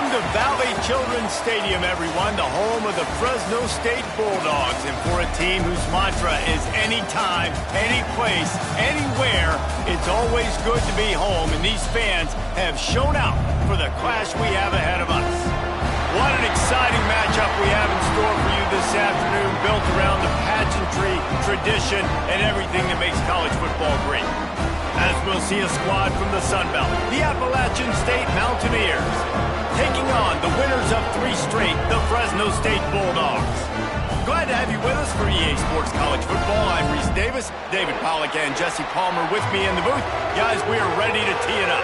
Welcome to Valley Children's Stadium, everyone, the home of the Fresno State Bulldogs. And for a team whose mantra is anytime, any place, anywhere, it's always good to be home. And these fans have shown out for the clash we have ahead of us. What an exciting matchup we have in store for you this afternoon, built around the pageantry, tradition, and everything that makes college football great. As we'll see a squad from the Sun Belt, the Appalachian State Mountaineers, taking on the winners of 3 straight, the Fresno State Bulldogs. Glad to have you with us for EA Sports College Football. I'm Reese Davis, David Pollack and Jesse Palmer with me in the booth. Guys, we are ready to tee it up.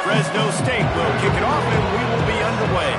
Fresno State will kick it off and we will be underway.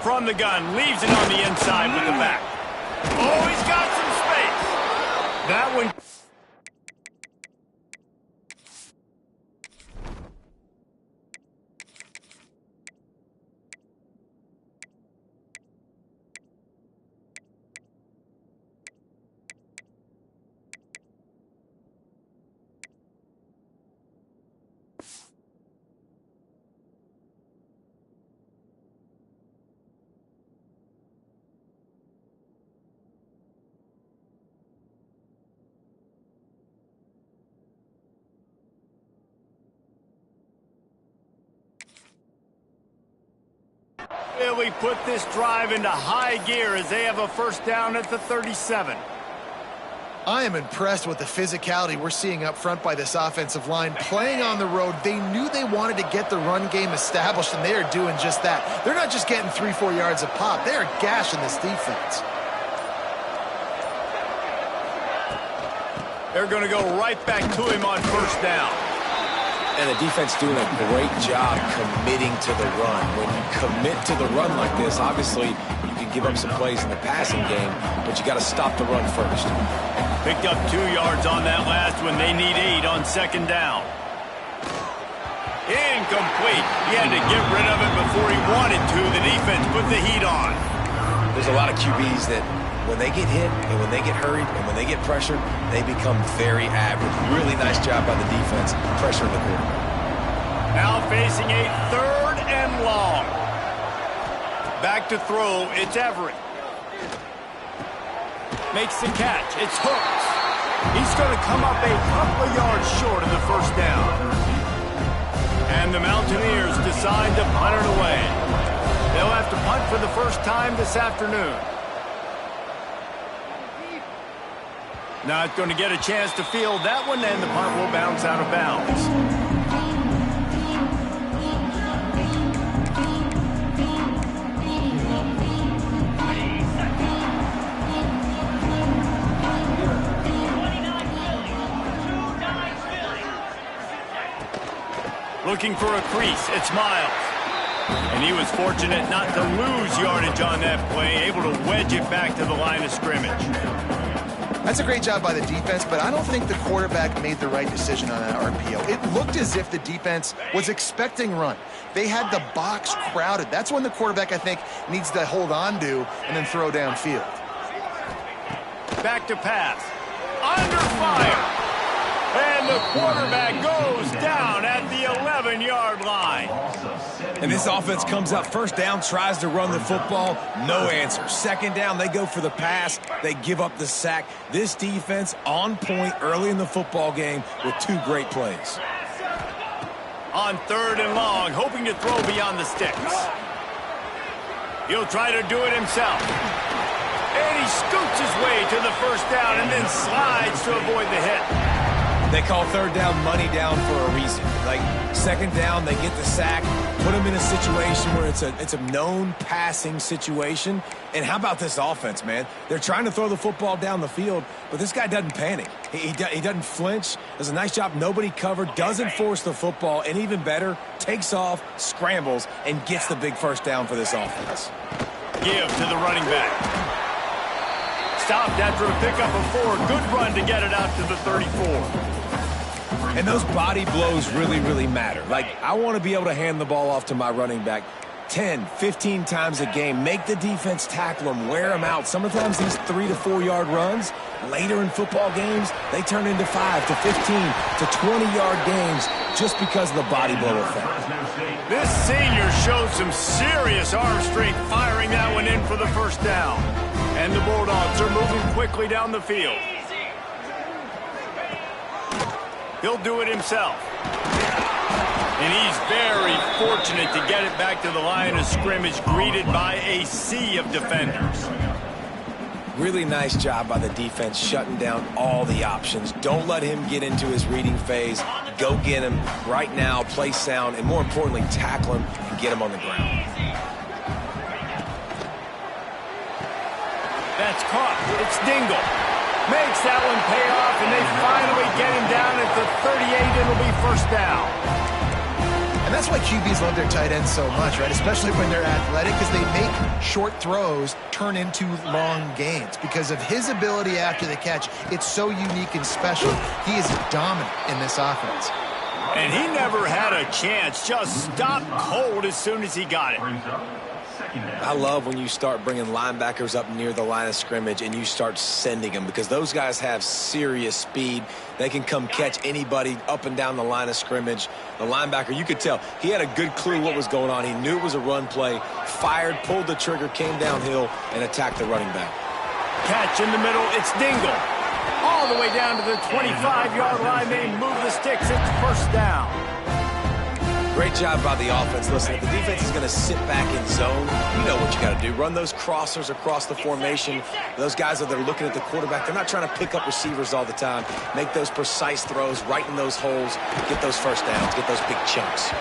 From the gun, leaves it on the inside with the back. Oh, he's got some space. That one. Really put this drive into high gear as they have a first down at the 37. I am impressed with the physicality we're seeing up front by this offensive line. Playing on the road, they knew they wanted to get the run game established, and they are doing just that. They're not just getting 3-4 yards a pop. They are gashing this defense. They're going to go right back to him on first down. And the defense doing a great job committing to the run. When you commit to the run like this, obviously you can give up some plays in the passing game, but you got to stop the run first. Picked up 2 yards on that last one. They need 8 on second down. Incomplete. He had to get rid of it before he wanted to. The defense put the heat on. There's a lot of QBs that when they get hit and when they get hurried and when they get pressured, they become very average. Really nice job by the defense pressuring the quarterback. Now facing a 3rd and long. Back to throw, it's Everett. Makes the catch, it's Hooks. He's going to come up a couple of yards short of the first down. And the Mountaineers decide to punt it away. They'll have to punt for the first time this afternoon. Not going to get a chance to field that one, and the punt will bounce out of bounds. Looking for a crease, it's Miles. And he was fortunate not to lose yardage on that play, able to wedge it back to the line of scrimmage. That's a great job by the defense, but I don't think the quarterback made the right decision on that RPO. It looked as if the defense was expecting run. They had the box crowded. That's when the quarterback, I think, needs to hold on to and then throw downfield. Back to pass. Under fire. And the quarterback goes down at the 11-yard line. And this offense comes up first down, tries to run the football, no answer. Second down, they go for the pass, they give up the sack. This defense on point early in the football game with 2 great plays. On 3rd and long, hoping to throw beyond the sticks. He'll try to do it himself. And he scoots his way to the first down and then slides to avoid the hit. They call third down money down for a reason. Like, second down, they get the sack, put them in a situation where it's a known passing situation. And how about this offense, man? They're trying to throw the football down the field, but this guy doesn't panic. He doesn't flinch. Does a nice job. Nobody covered. Doesn't force the football. And even better, takes off, scrambles, and gets the big first down for this offense. Give to the running back. Stopped after a pickup of 4. Good run to get it out to the 34. And those body blows really, really matter. Like, I want to be able to hand the ball off to my running back 10, 15 times a game. Make the defense tackle him, wear him out. Sometimes these 3 to 4 yard runs, later in football games, they turn into 5 to 15 to 20-yard games just because of the body blow effect. This senior showed some serious arm strength firing that one in for the first down. And the Bulldogs are moving quickly down the field. He'll do it himself. And he's very fortunate to get it back to the line of scrimmage, greeted by a sea of defenders. Really nice job by the defense shutting down all the options. Don't let him get into his reading phase. Go get him right now, play sound, and more importantly, tackle him and get him on the ground. That's caught. It's Dingle. Makes that one pay off, and they finally get him down at the 38. It'll be first down. And that's why QBs love their tight ends so much, right? Especially when they're athletic, because they make short throws turn into long gains. Because of his ability after the catch, it's so unique and special. He is dominant in this offense. And he never had a chance. Just stopped cold as soon as he got it. I love when you start bringing linebackers up near the line of scrimmage and you start sending them, because those guys have serious speed. They can come catch anybody up and down the line of scrimmage. The linebacker, you could tell, he had a good clue what was going on. He knew it was a run play, fired, pulled the trigger, came downhill, and attacked the running back. Catch in the middle, it's Dingle. All the way down to the 25-yard line. They move the sticks. It's first down. Great job by the offense. Listen, if the defense is going to sit back in zone, you know what you got to do. Run those crossers across the formation. Those guys that are looking at the quarterback, they're not trying to pick up receivers all the time. Make those precise throws right in those holes. Get those first downs. Get those big chunks.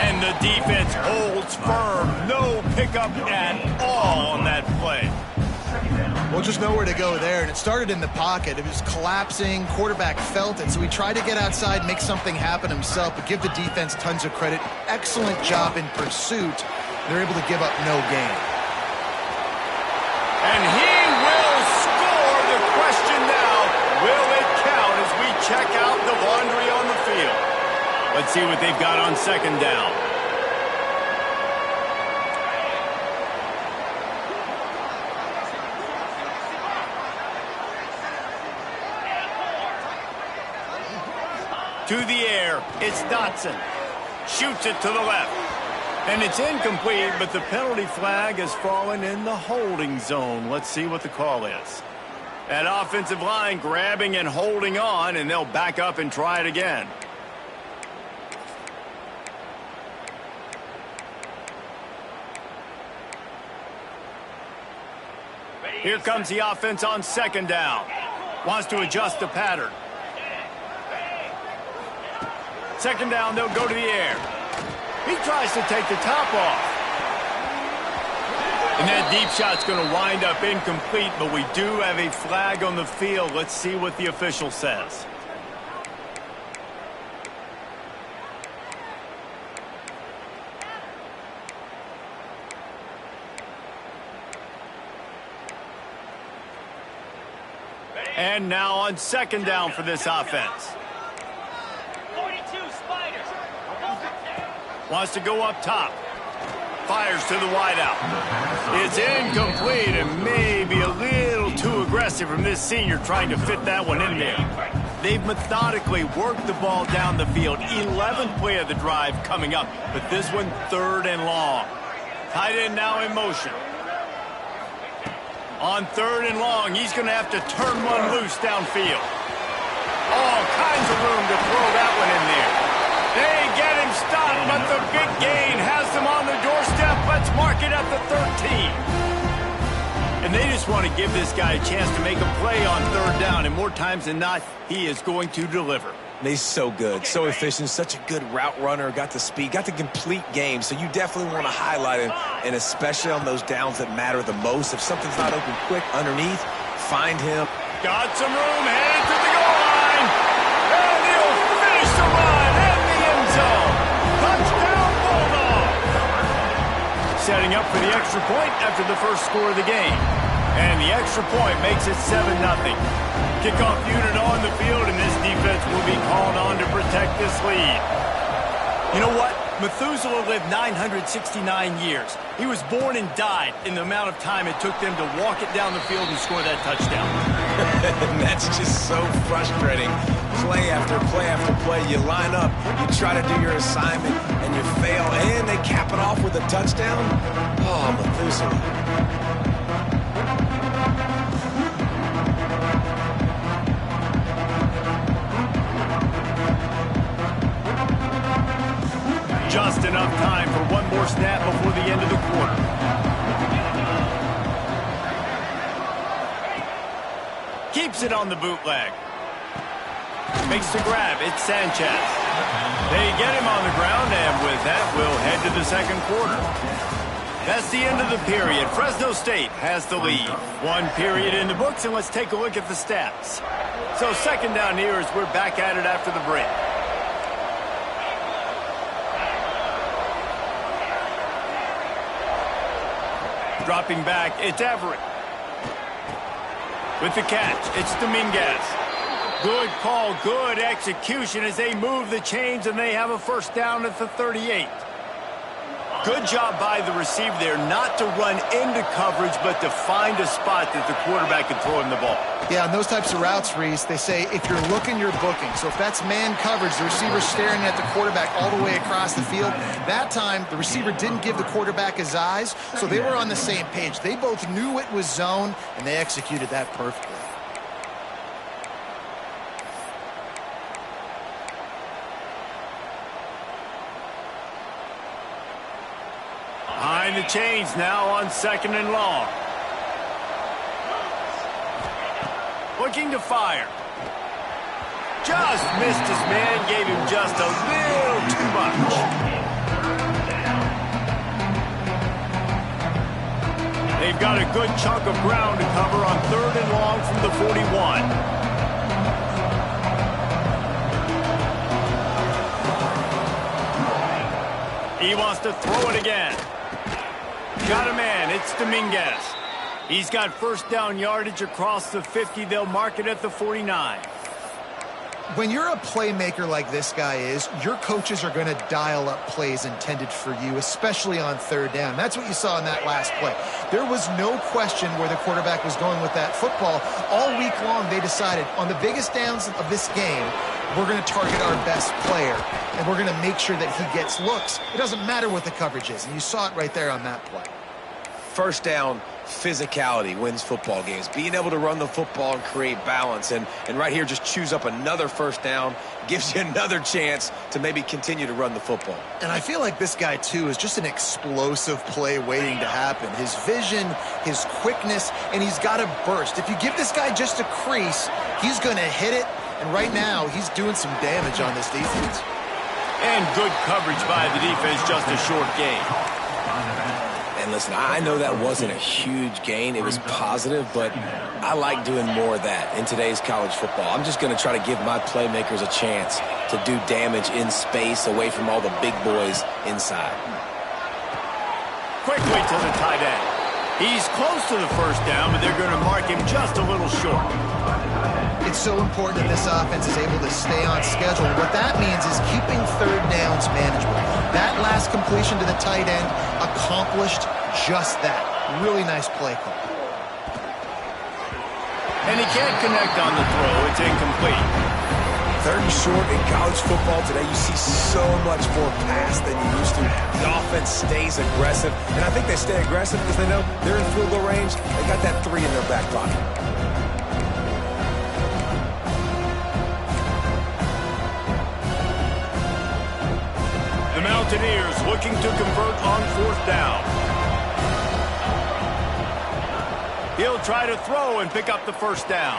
And the defense holds firm. No pickup at all on that play. Well, just nowhere to go there, and it started in the pocket. It was collapsing. Quarterback felt it, so he tried to get outside, make something happen himself, but give the defense tons of credit. Excellent job in pursuit. They're able to give up no gain. And he will score. The question now, will it count as we check out the laundry on the field? Let's see what they've got on second down. To the air, it's Dotson. Shoots it to the left. And it's incomplete, but the penalty flag has fallen in the holding zone. Let's see what the call is. That offensive line grabbing and holding on, and they'll back up and try it again. Here comes the offense on second down. Wants to adjust the pattern. Second down, they'll go to the air. He tries to take the top off. And that deep shot's going to wind up incomplete, but we do have a flag on the field. Let's see what the official says. And now on second down for this offense. Wants to go up top. Fires to the wideout. It's incomplete and maybe a little too aggressive from this senior trying to fit that one in there. They've methodically worked the ball down the field. 11th play of the drive coming up, but this one third and long. Tight end now in motion. On third and long, he's going to have to turn one loose downfield. All kinds of room to throw that one in there. They get him stopped, but the big gain has them on the doorstep. Let's mark it at the 13. And they just want to give this guy a chance to make a play on third down, and more times than not, he is going to deliver. He's so good, so efficient, such a good route runner, got the speed, got the complete game, so you definitely want to highlight him, and especially on those downs that matter the most. If something's not open quick underneath, find him. Got some room, headed to the goal line, and he'll finish the run in the end zone. Touchdown, Bulldog! Setting up for the extra point after the first score of the game. And the extra point makes it 7-0. Kickoff unit on the field, and this defense will be called on to protect this lead. You know what? Methuselah lived 969 years. He was born and died in the amount of time it took them to walk it down the field and score that touchdown. That's just so frustrating. Play after play after play. You line up, you try to do your assignment, and you fail, and they cap it off with a touchdown? Oh, Methuselah. Just enough time for one more snap before the end of the quarter. Keeps it on the bootleg. Makes the grab. It's Sanchez. They get him on the ground, and with that, we'll head to the second quarter. That's the end of the period. Fresno State has the lead. One period in the books, and let's take a look at the stats. So second down here as we're back at it after the break. Dropping back, it's Everett. With the catch, it's Dominguez. Good call, good execution as they move the chains, and they have a first down at the 38. Good job by the receiver there not to run into coverage, but to find a spot that the quarterback can throw him the ball. Yeah, on those types of routes, Reese, they say if you're looking, you're booking. So if that's man coverage, the receiver's staring at the quarterback all the way across the field. That time, the receiver didn't give the quarterback his eyes, so they were on the same page. They both knew it was zone, and they executed that perfectly. Behind the chains now on second and long. Looking to fire. Just missed his man, gave him just a little too much. They've got a good chunk of ground to cover on third and long from the 41. He wants to throw it again. Got a man. It's Dominguez. He's got first down yardage across the 50. They'll mark it at the 49. When you're a playmaker like this guy is, your coaches are going to dial up plays intended for you, especially on third down. That's what you saw in that last play. There was no question where the quarterback was going with that football. All week long, they decided on the biggest downs of this game, we're going to target our best player, and we're going to make sure that he gets looks. It doesn't matter what the coverage is, and you saw it right there on that play. First down, physicality wins football games. Being able to run the football and create balance. And right here, just choose up another first down, gives you another chance to maybe continue to run the football. And I feel like this guy, too, is just an explosive play waiting to happen. His vision, his quickness, and he's got a burst. If you give this guy just a crease, he's going to hit it. And right now, he's doing some damage on this defense. And good coverage by the defense, just a short gain. And listen, I know that wasn't a huge gain. It was positive, but I like doing more of that in today's college football. I'm just going to try to give my playmakers a chance to do damage in space away from all the big boys inside. Quickly to the tight end. He's close to the first down, but they're going to mark him just a little short. It's so important that this offense is able to stay on schedule. What that means is keeping third downs manageable. That last completion to the tight end accomplished just that. Really nice play call. And he can't connect on the throw. It's incomplete. Third and short in college football today, you see so much more pass than you used to. The offense stays aggressive, and I think they stay aggressive because they know they're in field goal range. They got that 3 in their back pocket. The Mountaineers looking to convert on fourth down. He'll try to throw and pick up the first down.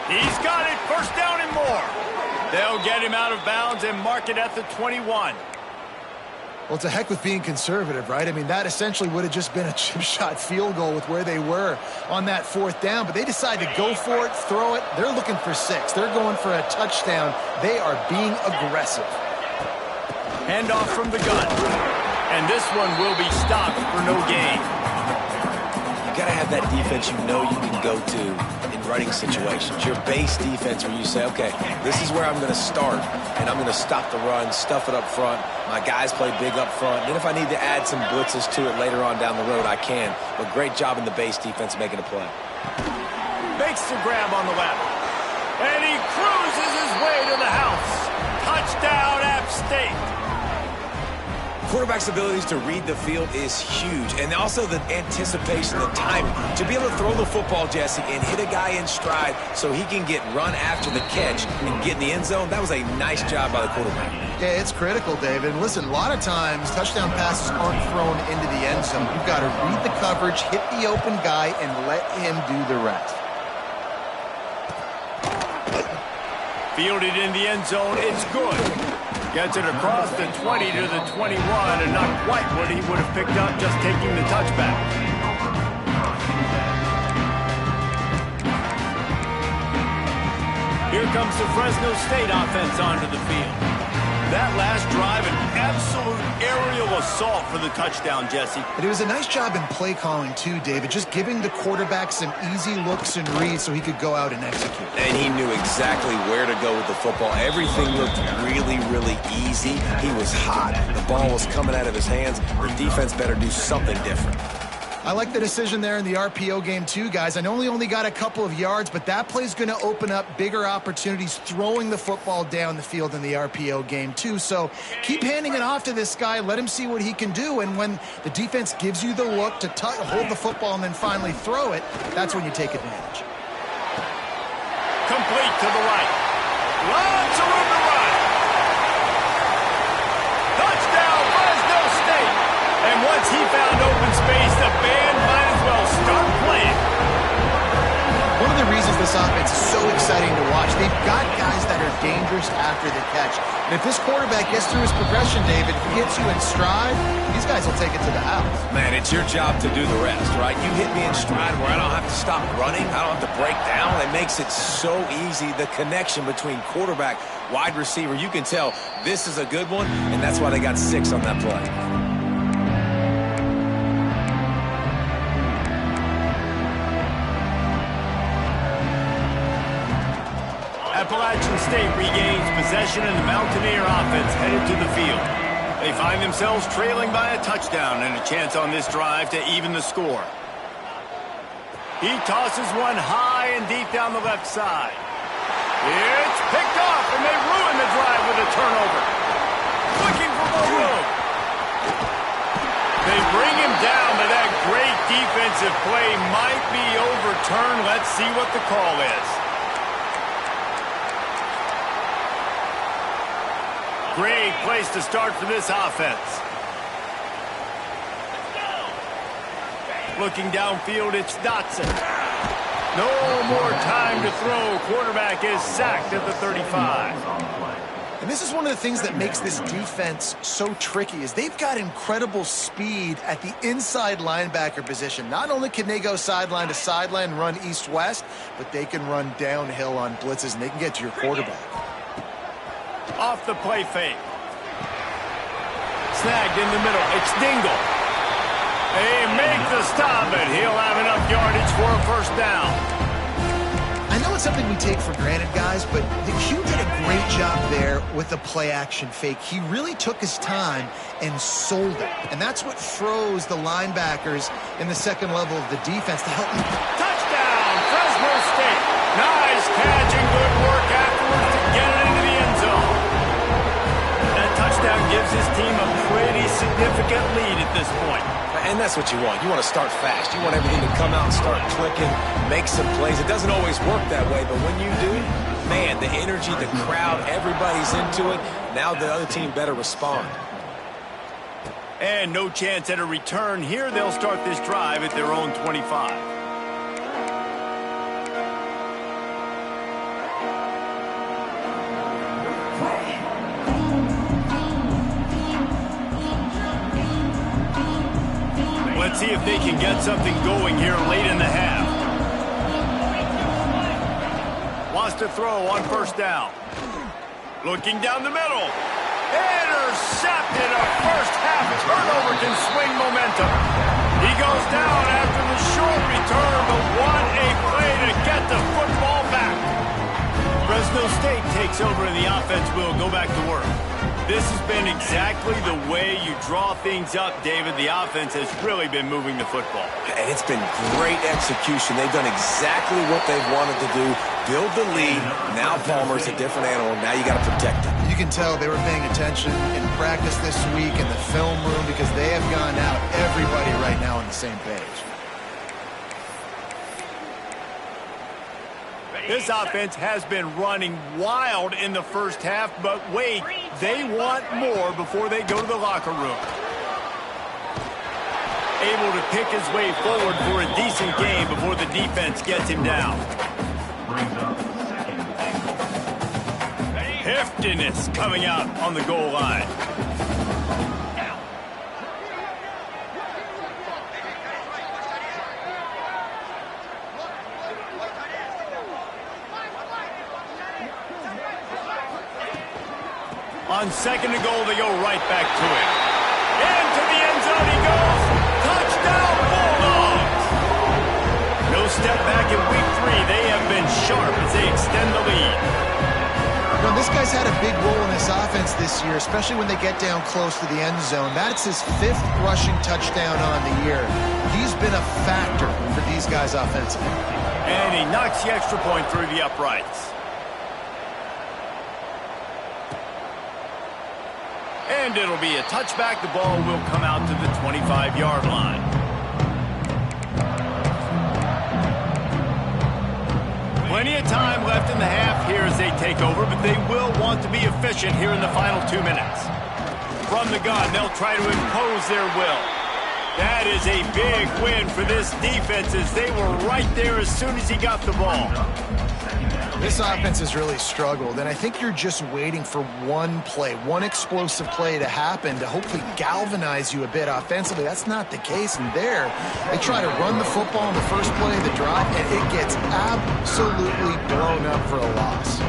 He's got it, first down and more. They'll get him out of bounds and mark it at the 21. Well, it's a heck with being conservative, right? I mean, that essentially would have just been a chip shot field goal with where they were on that fourth down, but they decide to go for it, throw it. They're looking for 6. They're going for a touchdown. They are being aggressive. Handoff from the gun. And this one will be stopped for no gain. You got to have that defense you know you can go to in running situations. Your base defense where you say, okay, this is where I'm going to start, and I'm going to stop the run, stuff it up front. My guys play big up front. Then if I need to add some blitzes to it later on down the road, I can. But great job in the base defense making a play. Makes the grab on the left. And he cruises his way to the house. Touchdown, App State. Quarterback's abilities to read the field is huge, and also the anticipation, the timing. To be able to throw the football, Jesse, and hit a guy in stride so he can get run after the catch and get in the end zone, that was a nice job by the quarterback. Yeah, it's critical, David. Listen, a lot of times touchdown passes aren't thrown into the end zone. You've got to read the coverage, hit the open guy, and let him do the rest. Fielded in the end zone, it's good. Gets it across the 20 to the 21, and not quite what he would have picked up just taking the touchback. Here comes the Fresno State offense onto the field. That last drive, an absolute aerial assault for the touchdown, Jesse. And it was a nice job in play calling, too, David, just giving the quarterback some easy looks and reads so he could go out and execute. And he knew exactly where to go with the football. Everything looked really, really easy. He was hot. The ball was coming out of his hands. The defense better do something different. I like the decision there in the RPO game, too, guys. I know he only got a couple of yards, but that play's going to open up bigger opportunities throwing the football down the field in the RPO game, too. So keep handing it off to this guy. Let him see what he can do. And when the defense gives you the look to hold the football and then finally throw it, that's when you take advantage. Complete to the right. Lots of room to run. Touchdown, Fresno State. And once he found open space, the band might as well start playing. One of the reasons this offense is so exciting to watch, they've got guys that are dangerous after the catch. And if this quarterback gets through his progression, David, if he hits you in stride, these guys will take it to the house. Man, it's your job to do the rest, right? You hit me in stride where I don't have to stop running. I don't have to break down. It makes it so easy. The connection between quarterback, wide receiver, you can tell this is a good one, and that's why they got 6 on that play. Appalachian State regains possession and the Mountaineer offense headed to the field. They find themselves trailing by a touchdown and a chance on this drive to even the score. He tosses one high and deep down the left side. It's picked off, and they ruin the drive with a turnover. Looking for more room. They bring him down, but that great defensive play might be overturned. Let's see what the call is. Great place to start for this offense. Looking downfield, it's Dotson. No more time to throw. Quarterback is sacked at the 35. And this is one of the things that makes this defense so tricky is they've got incredible speed at the inside linebacker position. Not only can they go sideline to sideline and run east-west, but they can run downhill on blitzes, and they can get to your quarterback. Off the play fake. Snagged in the middle. It's Dingle. They make the stop, and he'll have enough yardage for a first down. I know it's something we take for granted, guys, but the Q did a great job there with the play-action fake. He really took his time and sold it, and that's what froze the linebackers in the second level of the defense to help them. Touchdown, Fresno State. Nice catch and good work afterwards to get it into the end zone. That touchdown gives his team a pretty significant lead at this point. And that's what you want. You want to start fast. You want everything to come out and start clicking, make some plays. It doesn't always work that way, but when you do, man, the energy, the crowd, everybody's into it. Now the other team better respond. And no chance at a return here. They'll start this drive at their own 25. Let's see if they can get something going here late in the half. Wants to throw on first down. Looking down the middle. Intercepted. A first half turnover can swing momentum. He goes down after the short return, but what a play to get the football back. Fresno State takes over and the offense will go back to work. This has been exactly the way you draw things up, David. The offense has really been moving the football. And it's been great execution. They've done exactly what they've wanted to do. Build the lead. Now Palmer's a different animal. Now you got to protect him. You can tell they were paying attention in practice this week in the film room because they have gone out, everybody right now on the same page. This offense has been running wild in the first half, but wait, they want more before they go to the locker room. Able to pick his way forward for a decent game before the defense gets him down. Heftiness coming out on the goal line. On second and goal, they go right back to it. Into the end zone he goes. Touchdown, Bulldogs! No step back in week 3. They have been sharp as they extend the lead. You know, this guy's had a big role in this offense this year, especially when they get down close to the end zone. That's his 5th rushing touchdown on the year. He's been a factor for these guys offensively. And he knocks the extra point through the uprights. And it'll be a touchback. The ball will come out to the 25-yard line. Plenty of time left in the half here as they take over, but they will want to be efficient here in the final 2 minutes. From the gun, they'll try to impose their will. That is a big win for this defense as they were right there as soon as he got the ball. This offense has really struggled, and I think you're just waiting for one play, one explosive play to happen to hopefully galvanize you a bit offensively. That's not the case, and there, they try to run the football on the first play of the drive, and it gets absolutely blown up for a loss.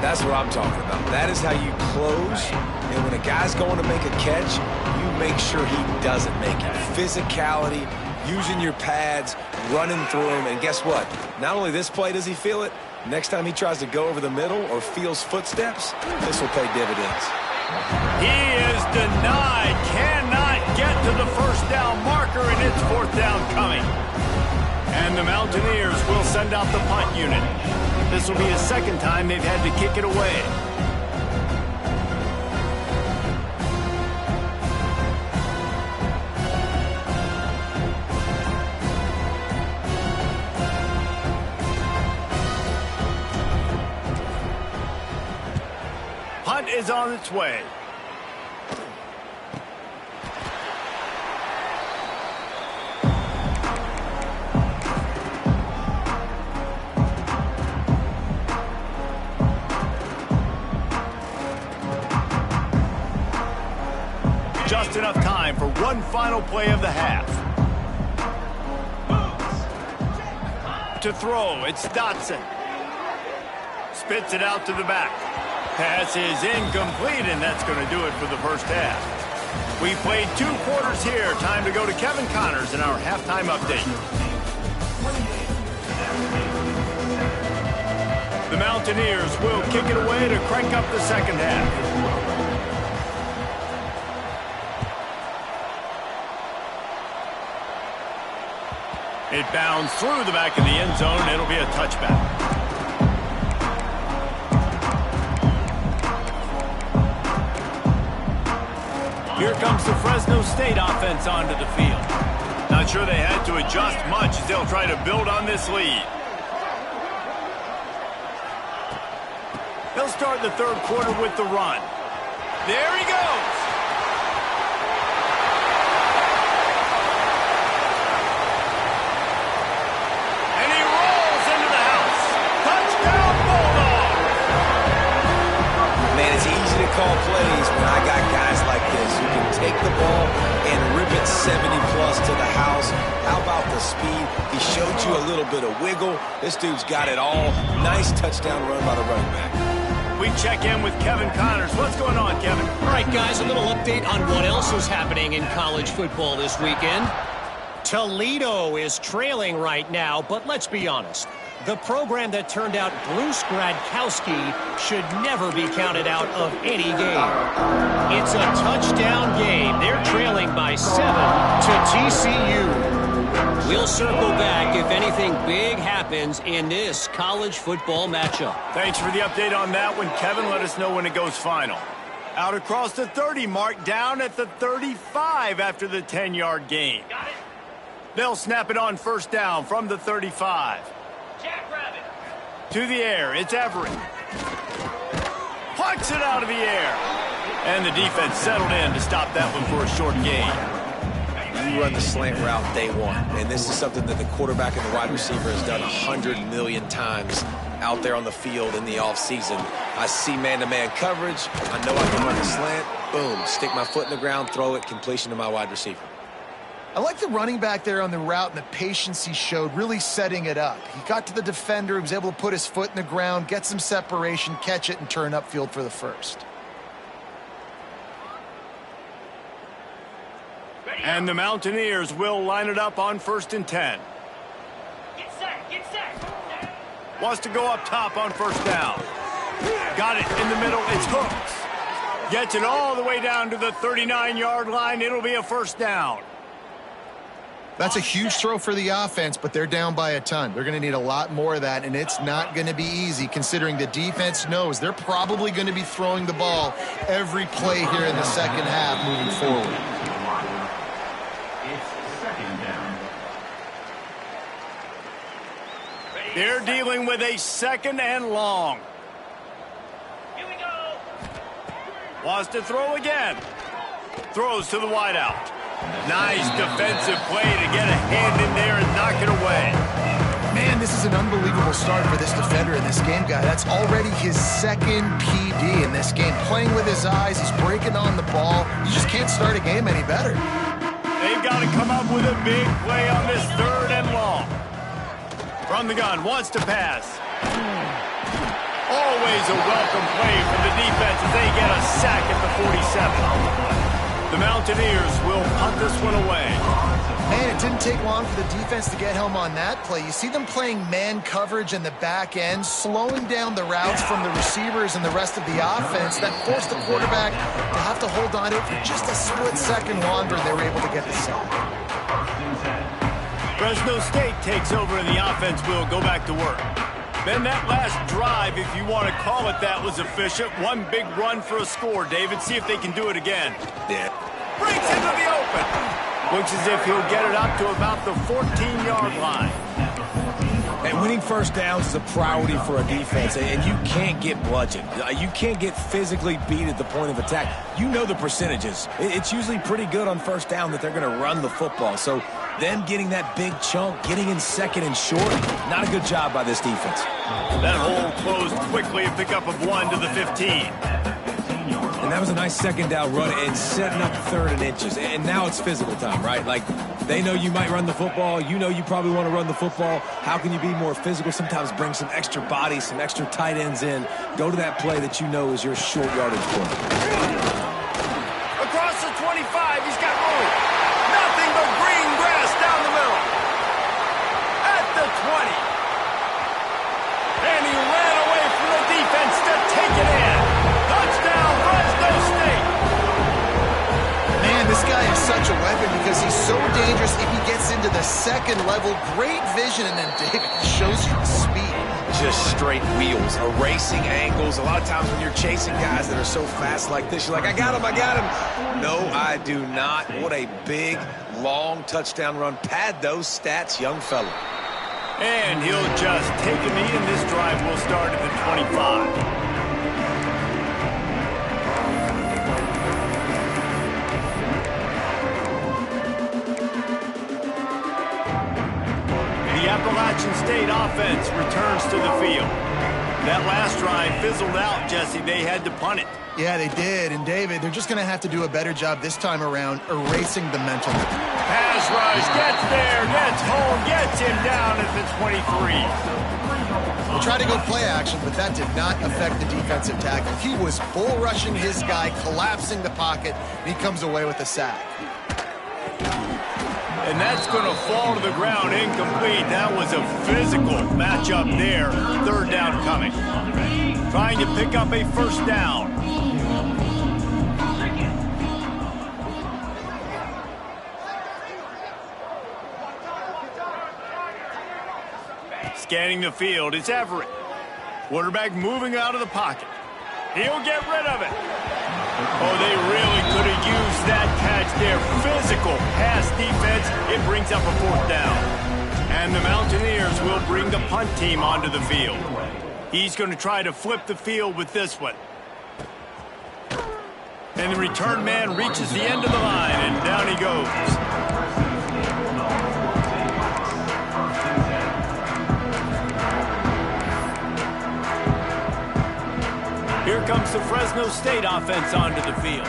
That's what I'm talking about. That is how you close, and when a guy's going to make a catch, you make sure he doesn't make it. Physicality, using your pads, running through him, and guess what? Not only this play does he feel it, next time he tries to go over the middle or feels footsteps, this will pay dividends. He is denied, cannot get to the first down marker, and it's 4th down coming. And the Mountaineers will send out the punt unit. This will be the 2nd time they've had to kick it away. Punt is on its way. Just enough time for one final play of the half. To throw, it's Dotson. Spits it out to the back. Pass is incomplete, and that's going to do it for the first half. We played 2 quarters here. Time to go to Kevin Connors in our halftime update. The Mountaineers will kick it away to crank up the second half. It bounds through the back of the end zone. It'll be a touchback. Here comes the Fresno State offense onto the field. Not sure they had to adjust much as they'll try to build on this lead. They'll start the 3rd quarter with the run. There he goes. And he rolls into the house. Touchdown, Bulldogs. Man, it's easy to call plays when I got guys like this who can take the ball and rip it 70-plus to the house. speed. He showed you a little bit of wiggle. This dude's got it all. Nice touchdown run by the running back. We check in with Kevin Connors. What's going on, Kevin? All right, guys, a little update on what else is happening in college football this weekend. Toledo is trailing right now, but let's be honest. The program that turned out Bruce Gradkowski should never be counted out of any game. It's a touchdown game. They're trailing by 7 to TCU. We'll circle back if anything big happens in this college football matchup. Thanks for the update on that one, Kevin. Let us know when it goes final. Out across the 30 mark, down at the 35 after the 10-yard gain. They'll snap it on first down from the 35. To the air, it's Everett. Plucks it out of the air. And the defense settled in to stop that one for a short gain. You run the slant route day one, and this is something that the quarterback and the wide receiver has done 100 million times out there on the field in the offseason. I see man-to-man coverage. I know I can run the slant. Boom, stick my foot in the ground, throw it, completion to my wide receiver. I like the running back there on the route and the patience he showed, really setting it up. He got to the defender, he was able to put his foot in the ground, get some separation, catch it, and turn upfield for the first. And the Mountaineers will line it up on 1st and 10. Get set. Wants to go up top on first down. Got it in the middle, it's Hooks. Gets it all the way down to the 39-yard line. It'll be a first down. That's a huge throw for the offense, but they're down by a ton. They're going to need a lot more of that, and it's not going to be easy considering the defense knows they're probably going to be throwing the ball every play here in the second half moving forward. It's second down. They're dealing with a second and long. Here we go. Wants to throw again. Throws to the wideout. Nice defensive play to get a hand in there and knock it away. Man, this is an unbelievable start for this defender in this game, guy. That's already his second PD in this game. Playing with his eyes, he's breaking on the ball. You just can't start a game any better. They've got to come up with a big play on this third and long. From the gun, wants to pass. Always a welcome play from the defense as they get a sack at the 47. The Mountaineers will punt this one away. Man, it didn't take long for the defense to get home on that play. You see them playing man coverage in the back end, slowing down the routes from the receivers and the rest of the offense. That forced the quarterback to have to hold on to it for just a split second longer, and they were able to get the sack. Fresno State takes over and the offense will go back to work. Then that last drive, if you want to call it that, was efficient. One big run for a score, David. See if they can do it again. Yeah. Breaks into the open. Looks as if he'll get it up to about the 14-yard line. And winning first downs is a priority for a defense, and you can't get bludgeoned. You can't get physically beat at the point of attack. You know the percentages. It's usually pretty good on first down that they're going to run the football. So them getting that big chunk, getting in second and short, not a good job by this defense. That hole closed quickly, a pickup of 1 to the 15. And that was a nice second down run and setting up third and inches. And now it's physical time, right? Like, they know you might run the football. You know you probably want to run the football. How can you be more physical? Sometimes bring some extra bodies, some extra tight ends in. Go to that play that you know is your short yardage play. Across the 25, he's got room. Nothing but green grass down the middle. At the 20. And he ran away from the defense to take it in. Touchdown, Fresno State. Man, this guy is such a weapon because he's so dangerous if he gets into the second level. Great vision, and then David shows you the speed. Just straight wheels, erasing angles. A lot of times when you're chasing guys that are so fast like this, you're like, I got him. No, I do not. What a big, long touchdown run. Pad those stats, young fella. And he'll just take a knee, and this drive will start at the 25. The Appalachian State offense returns to the field. That last drive drive fizzled out, Jesse. They had to punt it. Yeah, they did. And, David, they're just going to have to do a better job this time around erasing the mental. Pass rush, gets there, gets home, gets him down at the 23. They tried to go play action, but that did not affect the defensive tackle. He was bull rushing his guy, collapsing the pocket, and he comes away with a sack. And that's going to fall to the ground incomplete. That was a physical matchup there. Third down coming. Trying to pick up a first down. Scanning the field, it's Everett. Quarterback moving out of the pocket. He'll get rid of it. Oh, they really could have used that catch there. Physical pass defense. It brings up a fourth down. And the Mountaineers will bring the punt team onto the field. He's going to try to flip the field with this one. And the return man reaches the end of the line, and down he goes. Here comes the Fresno State offense onto the field.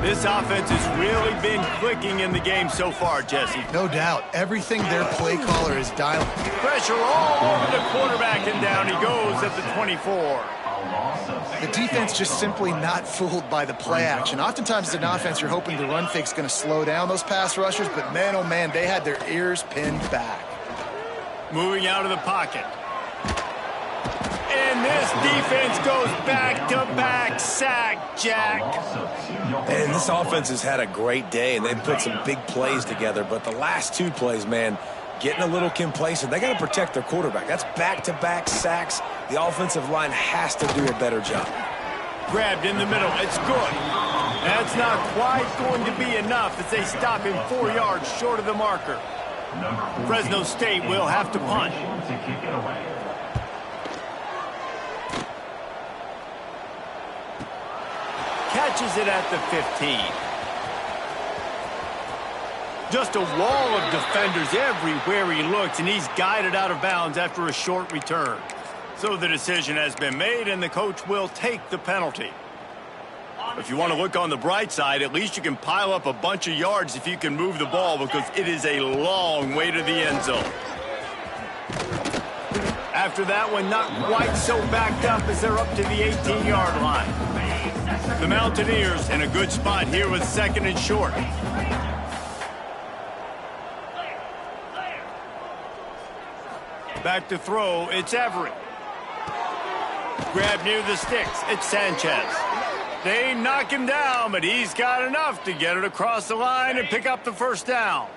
This offense has really been clicking in the game so far, Jesse. No doubt. Everything their play caller is dialing. Pressure all over the quarterback, and down he goes at the 24. The defense just simply not fooled by the play action. Oftentimes as an offense, you're hoping the run fake's going to slow down those pass rushers, but man, oh man, they had their ears pinned back. Moving out of the pocket. And this defense goes back-to-back sack, Jack. And this offense has had a great day, and they've put some big plays together. But the last two plays, man, getting a little complacent. They got to protect their quarterback. That's back-to-back sacks. The offensive line has to do a better job. Grabbed in the middle. It's good. That's not quite going to be enough as they stop him 4 yards short of the marker. Fresno State will have to punt. Catches it at the 15. Just a wall of defenders everywhere he looks, and he's guided out of bounds after a short return. So the decision has been made, and the coach will take the penalty. If you want to look on the bright side, at least you can pile up a bunch of yards if you can move the ball, because it is a long way to the end zone. After that one, not quite so backed up as they're up to the 18-yard line. The Mountaineers in a good spot here with second and short. Back to throw, it's Everett. Grab near the sticks, it's Sanchez. They knock him down, but he's got enough to get it across the line and pick up the first down.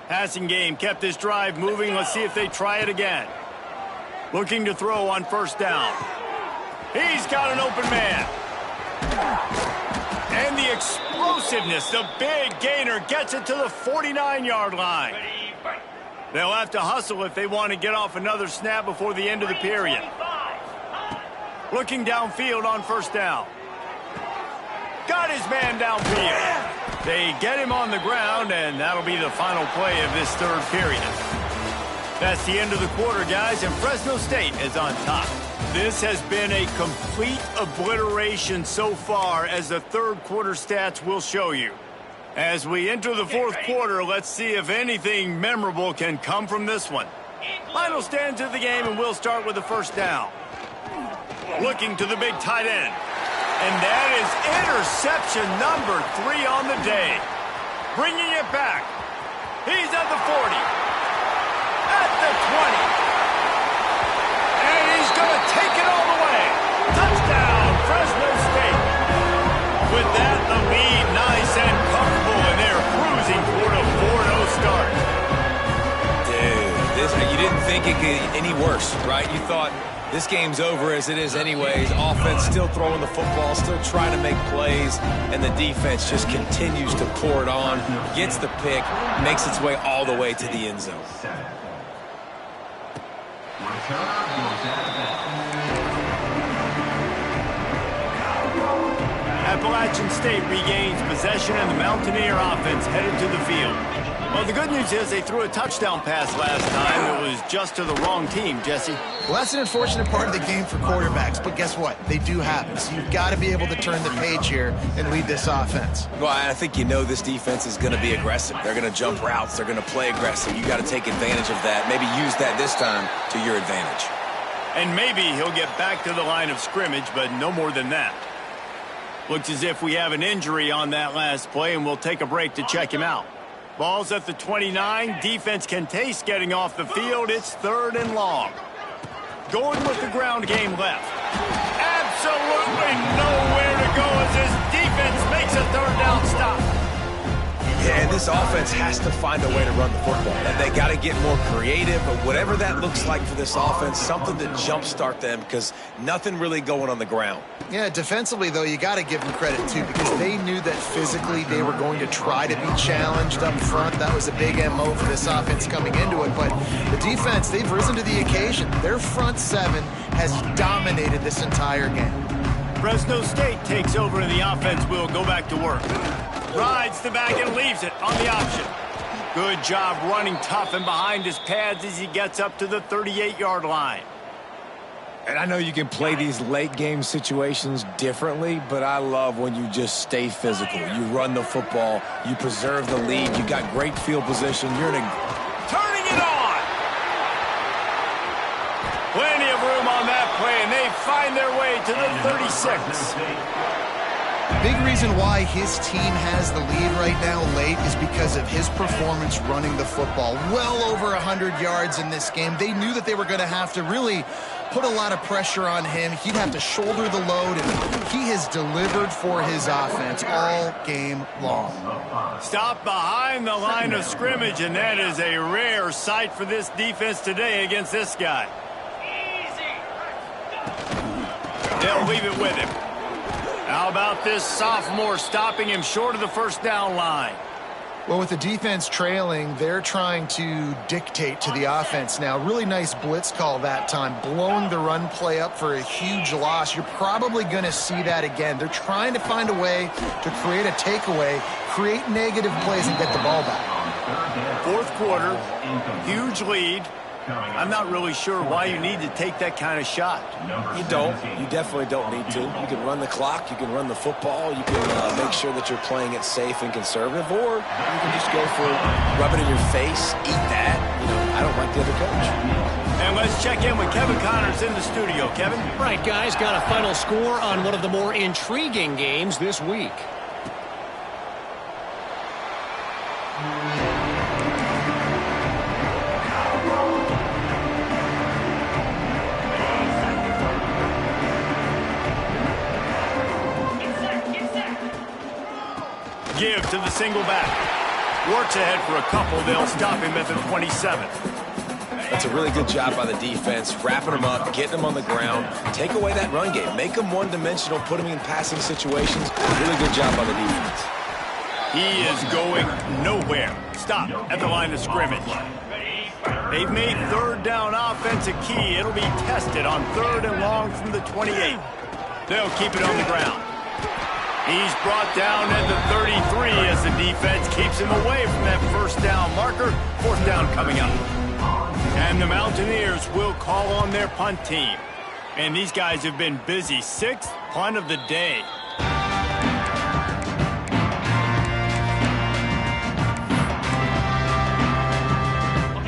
Passing game kept this drive moving. Let's see if they try it again. Looking to throw on first down. He's got an open man. And the explosiveness, the big gainer gets it to the 49-yard line. They'll have to hustle if they want to get off another snap before the end of the period. Looking downfield on first down. Got his man downfield. They get him on the ground, and that'll be the final play of this third period. That's the end of the quarter, guys, and Fresno State is on top. This has been a complete obliteration so far, as the third quarter stats will show you. As we enter the fourth quarter, let's see if anything memorable can come from this one. Final stands of the game, and we'll start with the first down. Looking to the big tight end. And that is interception number 3 on the day. Bringing it back. He's at the 40. At the 20. And he's going to take it all the way. Touchdown, Fresno State. With that, the lead nice and comfortable, and they're cruising toward a 4-0 start. Dude, you didn't think it could get any worse, right? You thought this game's over as it is anyways. Offense still throwing the football, still trying to make plays, and the defense just continues to pour it on, gets the pick, makes its way all the way to the end zone. Appalachian State regains possession, and the Mountaineer offense headed to the field. Well, the good news is they threw a touchdown pass last time. It was just to the wrong team, Jesse. Well, that's an unfortunate part of the game for quarterbacks, but guess what? They do happen. So you've got to be able to turn the page here and lead this offense. Well, I think this defense is going to be aggressive. They're going to jump routes. They're going to play aggressive. You got to take advantage of that. Maybe use that this time to your advantage. And maybe he'll get back to the line of scrimmage, but no more than that. Looks as if we have an injury on that last play, and we'll take a break to check him out. Ball's at the 29. Defense can taste getting off the field. It's 3rd and long. Going with the ground game left. Absolutely nowhere to go as this defense makes a 3rd down stop. Yeah, and this offense has to find a way to run the football. They got to get more creative, but whatever that looks like for this offense, something to jumpstart them because nothing really going on the ground. Yeah, defensively, though, you got to give them credit, too, because they knew that physically they were going to try to be challenged up front. That was a big MO for this offense coming into it. But the defense, they've risen to the occasion. Their front 7 has dominated this entire game. Fresno State takes over, and the offense will go back to work. Rides the back and leaves it on the option. Good job running tough and behind his pads as he gets up to the 38-yard line. And I know you can play these late game situations differently, but I love when you just stay physical. You run the football, you preserve the lead, you got great field position, you're in a... Turning it on! Plenty of room on that play, and they find their way to the 36. Big reason why his team has the lead right now late is because of his performance running the football. Well over 100 yards in this game. They knew that they were going to have to really put a lot of pressure on him. He'd have to shoulder the load, and he has delivered for his offense all game long. Stop behind the line of scrimmage, and that is a rare sight for this defense today against this guy. They'll leave it with him. How about this sophomore stopping him short of the 1st down line? Well, with the defense trailing, they're trying to dictate to the offense now. Really nice blitz call that time, blowing the run play up for a huge loss. You're probably going to see that again. They're trying to find a way to create a takeaway, create negative plays, and get the ball back. 4th quarter, huge lead. I'm not really sure why you need to take that kind of shot. You don't. You definitely don't need to. You can run the clock. You can run the football. You can make sure that you're playing it safe and conservative, or you can just go for rub it in your face, eat that. I don't like the other coach. And let's check in with Kevin Connors in the studio. Kevin? Right, guys, got a final score on one of the more intriguing games this week. Give to the single back. Works ahead for a couple. They'll stop him at the 27. That's a really good job by the defense, wrapping them up, getting them on the ground. Take away that run game. Make them one-dimensional, put them in passing situations. Really good job by the defense. He is going nowhere. Stop at the line of scrimmage. They've made 3rd down offense a key. It'll be tested on 3rd and long from the 28. They'll keep it on the ground. He's brought down at the 33 as the defense keeps him away from that 1st down marker. 4th down coming up. And the Mountaineers will call on their punt team. And these guys have been busy. 6th punt of the day.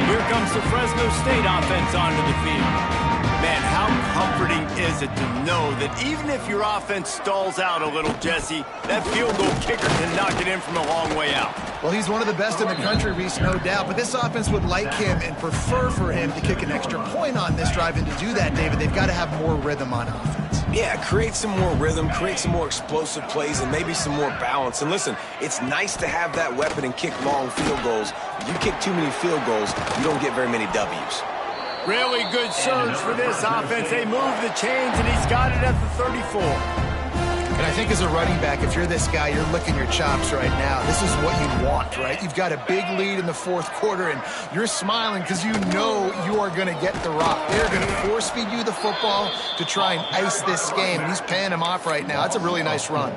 Here comes the Fresno State offense onto the field. Man, how comforting is it to know that even if your offense stalls out a little, Jesse, that field goal kicker can knock it in from a long way out. Well, he's one of the best in the country, Reese, no doubt. But this offense would like him and prefer for him to kick an extra point on this drive. And to do that, David, they've got to have more rhythm on offense. Yeah, create some more rhythm, create some more explosive plays, and maybe some more balance. And listen, it's nice to have that weapon and kick long field goals. If you kick too many field goals, you don't get very many W's. Really good surge for this offense. They move the chains, and he's got it at the 34. And I think as a running back, if you're this guy, you're licking your chops right now. This is what you want, right? You've got a big lead in the 4th quarter, and you're smiling because you know you are going to get the rock. They're going to force feed you the football to try and ice this game. He's paying him off right now. That's a really nice run.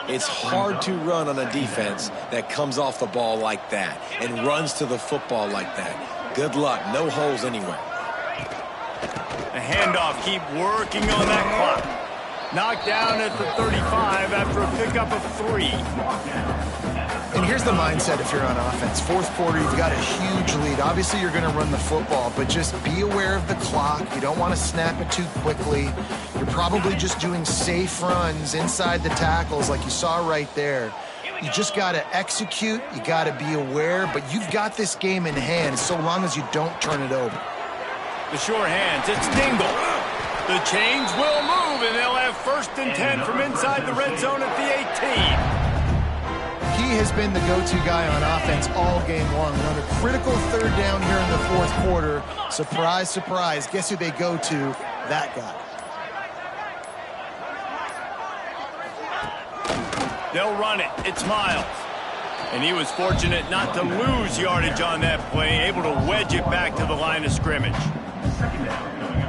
It's hard to run on a defense that comes off the ball like that and runs to the football like that. Good luck. No holes anywhere. The handoff, keep working on that clock. Knocked down at the 35 after a pickup of 3. And here's the mindset if you're on offense. Fourth quarter, you've got a huge lead. Obviously, you're going to run the football, but just be aware of the clock. You don't want to snap it too quickly. You're probably just doing safe runs inside the tackles like you saw right there. You just got to execute. You got to be aware, but you've got this game in hand so long as you don't turn it over. The sure hands, it's Dingle. The chains will move, and they'll have 1st and 10 from inside the red zone at the 18. He has been the go-to guy on offense all game long. And on a critical 3rd down here in the 4th quarter, surprise, surprise, guess who they go to? That guy. They'll run it. It's Miles. And he was fortunate not to lose yardage on that play, able to wedge it back to the line of scrimmage.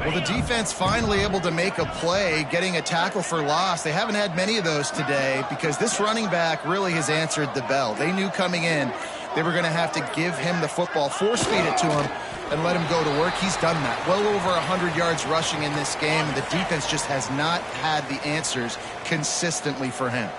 Well, the defense finally able to make a play, getting a tackle for loss. They haven't had many of those today because this running back really has answered the bell. They knew coming in they were going to have to give him the football, force-feed it to him, and let him go to work. He's done that. Well over 100 yards rushing in this game, and the defense just has not had the answers consistently for him.